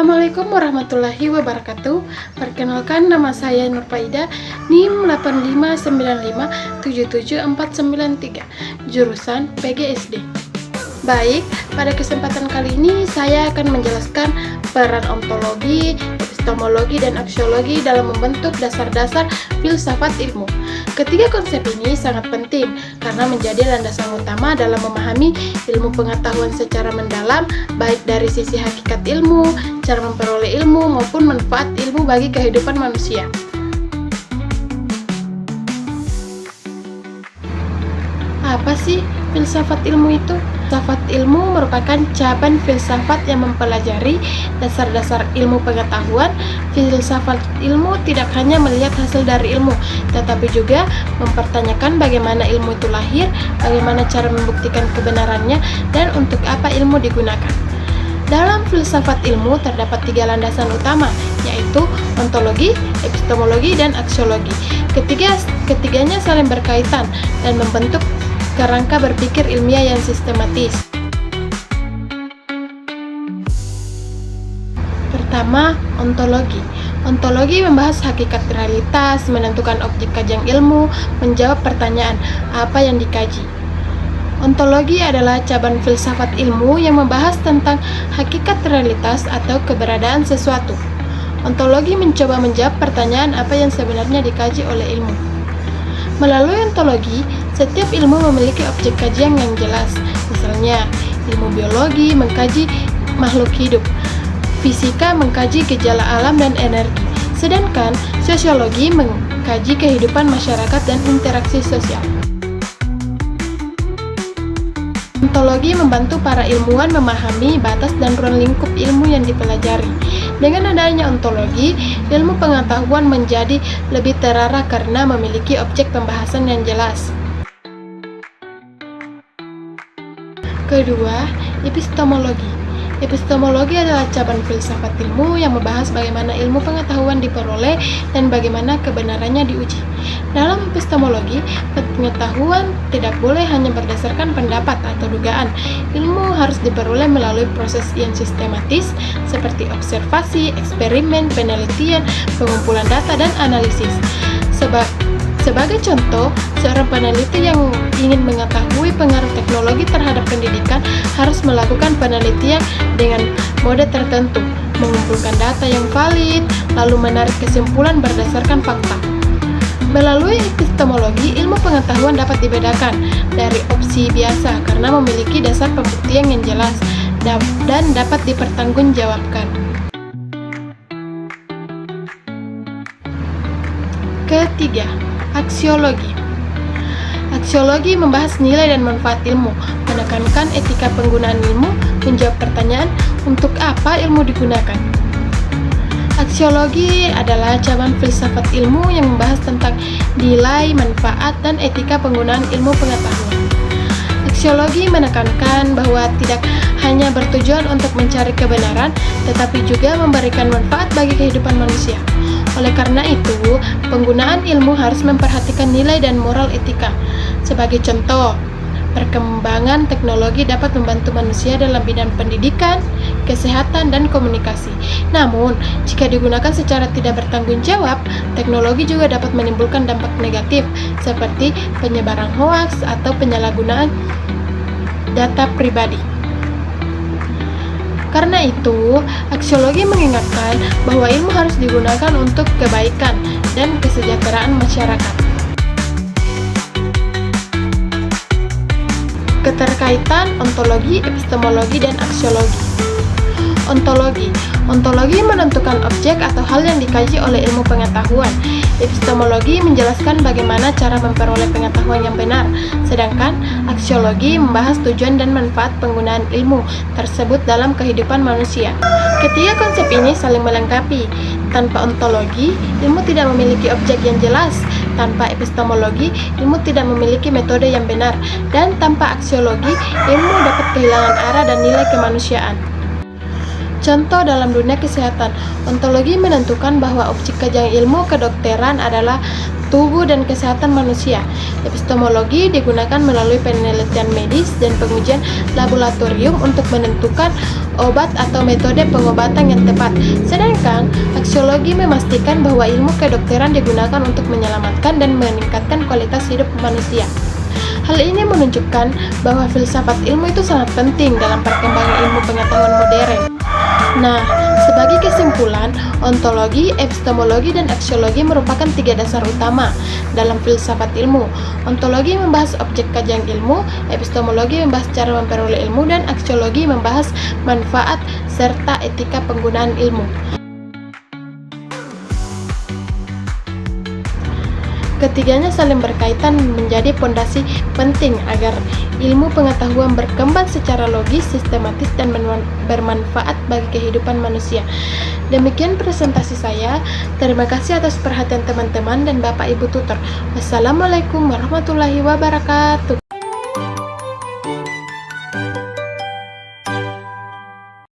Assalamualaikum warahmatullahi wabarakatuh. Perkenalkan, nama saya Nur Faida, NIM 8595774493, jurusan PGSD. Baik, pada kesempatan kali ini saya akan menjelaskan peran ontologi, epistemologi, dan aksiologi dalam membentuk dasar-dasar filsafat ilmu. Ketiga konsep ini sangat penting karena menjadi landasan utama dalam memahami ilmu pengetahuan secara mendalam, baik dari sisi hakikat ilmu, cara memperoleh ilmu, maupun manfaat ilmu bagi kehidupan manusia. Apa sih filsafat ilmu itu? Filsafat ilmu merupakan cabang filsafat yang mempelajari dasar-dasar ilmu pengetahuan. Filsafat ilmu tidak hanya melihat hasil dari ilmu, tetapi juga mempertanyakan bagaimana ilmu itu lahir, bagaimana cara membuktikan kebenarannya, dan untuk apa ilmu digunakan. Dalam filsafat ilmu terdapat tiga landasan utama, yaitu ontologi, epistemologi, dan aksiologi. Ketiganya saling berkaitan dan membentuk kerangka berpikir ilmiah yang sistematis. Pertama, ontologi. Ontologi membahas hakikat realitas, menentukan objek kajian ilmu, menjawab pertanyaan apa yang dikaji. Ontologi adalah cabang filsafat ilmu yang membahas tentang hakikat realitas atau keberadaan sesuatu. Ontologi mencoba menjawab pertanyaan apa yang sebenarnya dikaji oleh ilmu. Melalui ontologi, setiap ilmu memiliki objek kajian yang jelas. Misalnya, ilmu biologi mengkaji makhluk hidup, fisika mengkaji gejala alam dan energi, sedangkan sosiologi mengkaji kehidupan masyarakat dan interaksi sosial. Ontologi membantu para ilmuwan memahami batas dan ruang lingkup ilmu yang dipelajari. Dengan adanya ontologi, ilmu pengetahuan menjadi lebih terarah karena memiliki objek pembahasan yang jelas. Kedua, epistemologi. Epistemologi adalah cabang filsafat ilmu yang membahas bagaimana ilmu pengetahuan diperoleh dan bagaimana kebenarannya diuji. Dalam epistemologi, pengetahuan tidak boleh hanya berdasarkan pendapat atau dugaan. Ilmu harus diperoleh melalui proses yang sistematis seperti observasi, eksperimen, penelitian, pengumpulan data, dan analisis. Sebagai contoh, seorang peneliti yang ingin mengetahui pengaruh teknologi terhadap pendidikan harus melakukan penelitian dengan mode tertentu, mengumpulkan data yang valid, lalu menarik kesimpulan berdasarkan fakta. Melalui epistemologi, ilmu pengetahuan dapat dibedakan dari opsi biasa karena memiliki dasar pembuktian yang jelas dan dapat dipertanggungjawabkan. Ketiga, aksiologi. Aksiologi membahas nilai dan manfaat ilmu, menekankan etika penggunaan ilmu, menjawab pertanyaan untuk apa ilmu digunakan. Aksiologi adalah cabang filsafat ilmu yang membahas tentang nilai, manfaat, dan etika penggunaan ilmu pengetahuan. Aksiologi menekankan bahwa tidak hanya bertujuan untuk mencari kebenaran, tetapi juga memberikan manfaat bagi kehidupan manusia. Oleh karena itu, penggunaan ilmu harus memperhatikan nilai dan moral etika. Sebagai contoh, perkembangan teknologi dapat membantu manusia dalam bidang pendidikan, kesehatan, dan komunikasi. Namun, jika digunakan secara tidak bertanggung jawab, teknologi juga dapat menimbulkan dampak negatif, seperti penyebaran hoaks atau penyalahgunaan data pribadi. Karena itu, aksiologi mengingatkan bahwa ilmu harus digunakan untuk kebaikan dan kesejahteraan masyarakat. Keterkaitan ontologi, epistemologi, dan aksiologi. Ontologi menentukan objek atau hal yang dikaji oleh ilmu pengetahuan. Epistemologi menjelaskan bagaimana cara memperoleh pengetahuan yang benar, sedangkan aksiologi membahas tujuan dan manfaat penggunaan ilmu tersebut dalam kehidupan manusia. Ketiga konsep ini saling melengkapi. Tanpa ontologi, ilmu tidak memiliki objek yang jelas. Tanpa epistemologi, ilmu tidak memiliki metode yang benar. Dan tanpa aksiologi, ilmu dapat kehilangan arah dan nilai kemanusiaan. Contoh dalam dunia kesehatan, ontologi menentukan bahwa objek kajian ilmu kedokteran adalah tubuh dan kesehatan manusia. Epistemologi digunakan melalui penelitian medis dan pengujian laboratorium untuk menentukan obat atau metode pengobatan yang tepat. Sedangkan aksiologi memastikan bahwa ilmu kedokteran digunakan untuk menyelamatkan dan meningkatkan kualitas hidup manusia. Hal ini menunjukkan bahwa filsafat ilmu itu sangat penting dalam perkembangan ilmu pengetahuan modern. Nah, sebagai kesimpulan, ontologi, epistemologi, dan aksiologi merupakan 3 dasar utama dalam filsafat ilmu. Ontologi membahas objek kajian ilmu, epistemologi membahas cara memperoleh ilmu, dan aksiologi membahas manfaat serta etika penggunaan ilmu. Ketiganya saling berkaitan menjadi pondasi penting agar ilmu pengetahuan berkembang secara logis, sistematis, dan bermanfaat bagi kehidupan manusia. Demikian presentasi saya. Terima kasih atas perhatian teman-teman dan Bapak Ibu tutor. Wassalamualaikum warahmatullahi wabarakatuh.